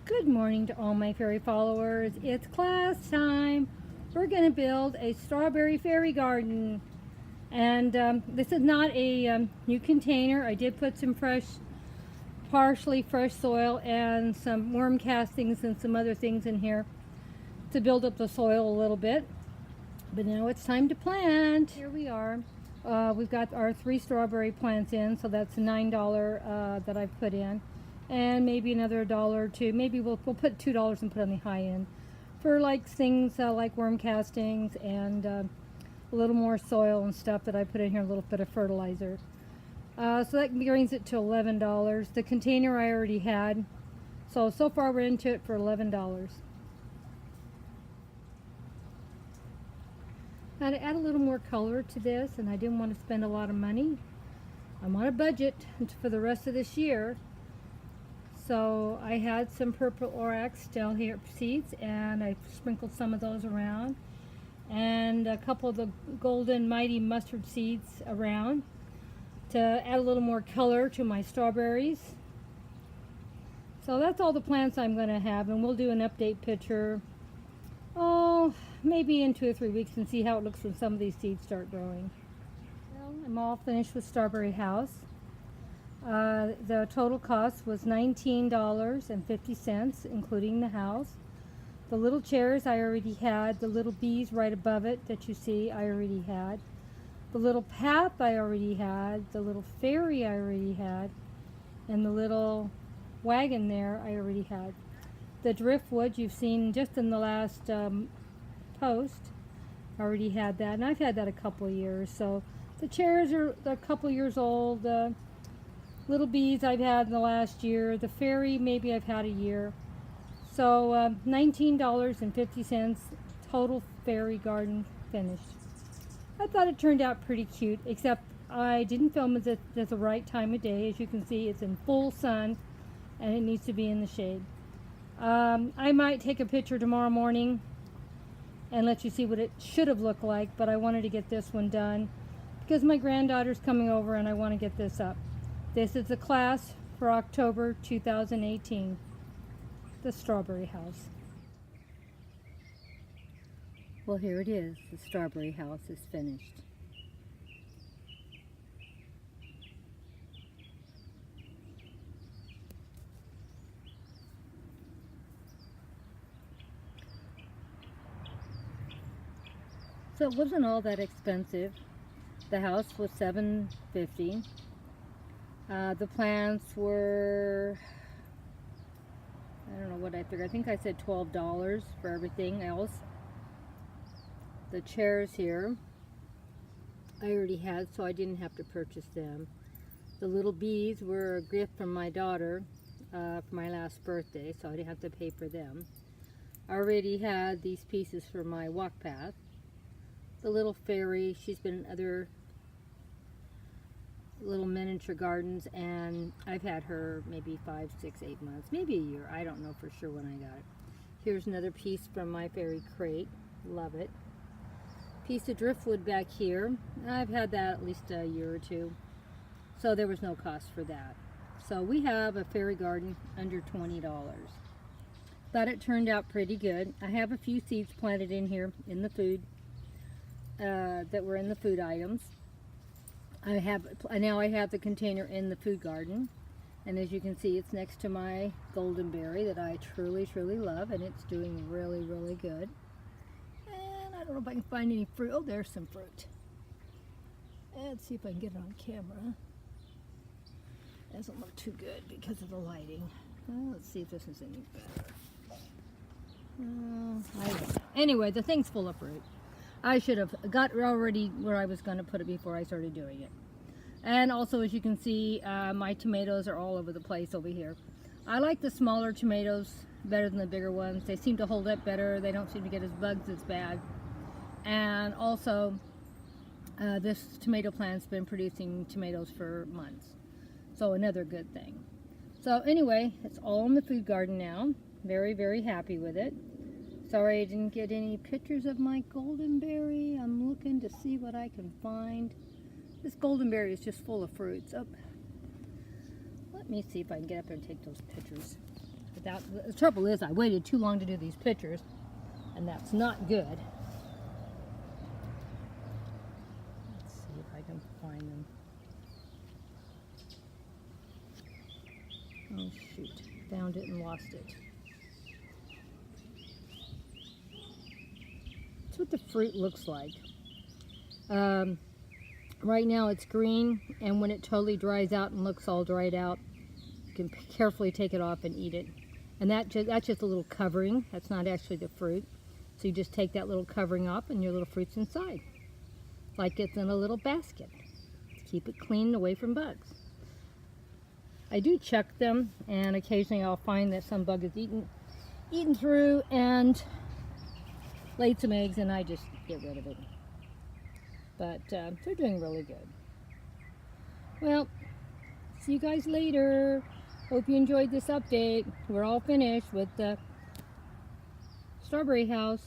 Good morning to all my fairy followers. It's class time. We're going to build a strawberry fairy garden. And this is not a new container. I did put some partially fresh soil and some worm castings and some other things in here to build up the soil a little bit. But now it's time to plant. Here we are. We've got our 3 strawberry plants in, so that's $9 that I've put in. And maybe another $1 or $2. Maybe we'll put $2 and put on the high end for like things like worm castings and a little more soil and stuff that I put in here, a little bit of fertilizer. So that brings it to $11. The container I already had. So far we're into it for $11. Now to add a little more color to this, and I didn't want to spend a lot of money. I'm on a budget for the rest of this year. So I had some purple orax down here seeds, and I sprinkled some of those around, and a couple of the golden mighty mustard seeds around to add a little more color to my strawberries. So that's all the plants I'm going to have, and we'll do an update picture, maybe in 2 or 3 weeks, and see how it looks when some of these seeds start growing. Well, I'm all finished with Strawberry House. The total cost was $19.50, including the house. The little chairs I already had. The little bees right above it that you see I already had. The little path I already had. The little fairy I already had. And the little wagon there I already had. The driftwood you've seen just in the last post. I already had that, and I've had that a couple of years. So the chairs are a couple of years old. Little bees I've had in the last year. The fairy maybe I've had a year. So $19.50 total fairy garden finished. I thought it turned out pretty cute, except I didn't film it at the right time of day. As you can see, it's in full sun and it needs to be in the shade. I might take a picture tomorrow morning and let you see what it should have looked like, but I wanted to get this one done because my granddaughter's coming over and I want to get this up. This is the class for October 2018, the Strawberry House. Well, here it is. The Strawberry House is finished. So it wasn't all that expensive. The house was $7.50. The plants were, I don't know what I figured. I think I said $12 for everything else. The chairs here, I already had, so I didn't have to purchase them. The little bees were a gift from my daughter for my last birthday, so I didn't have to pay for them. I already had these pieces for my walk path. The little fairy, she's been in other little miniature gardens, and I've had her maybe 5, 6, 8 months, maybe a year. I don't know for sure when I got it. Here's another piece from my fairy crate. Love it. Piece of driftwood back here. I've had that at least a year or 2, so there was no cost for that. So we have a fairy garden under $20. Thought it turned out pretty good. I have a few seeds planted in here in the food that were in the food items. Now I have the container in the food garden, and as you can see, it's next to my goldenberry that I truly love, and it's doing really good. And I don't know if I can find any fruit. Oh, there's some fruit. Let's see if I can get it on camera. It doesn't look too good because of the lighting. Let's see if this is any better. I don't know. Anyway, the thing's full of fruit. I should have got already where I was going to put it before I started doing it. And also, as you can see, my tomatoes are all over the place over here. I like the smaller tomatoes better than the bigger ones. They seem to hold up better. They don't seem to get as bugs as bad. And also, this tomato plant's been producing tomatoes for months. So another good thing. So anyway, it's all in the food garden now. Very happy with it. Sorry I didn't get any pictures of my goldenberry. I'm looking to see what I can find. This goldenberry is just full of fruits. Oh, let me see if I can get up there and take those pictures. But the trouble is I waited too long to do these pictures, and that's not good. Let's see if I can find them. Oh shoot, found it and lost it. That's what the fruit looks like. Right now it's green, and when it totally dries out and looks all dried out, you can carefully take it off and eat it. And that's just a little covering. That's not actually the fruit. So you just take that little covering off and your little fruit's inside. Like it's in a little basket. To keep it clean and away from bugs. I do check them, and occasionally I'll find that some bug is eaten through and laid some eggs, and I just get rid of it. But they're doing really good. Well, see you guys later. Hope you enjoyed this update. We're all finished with the strawberry house.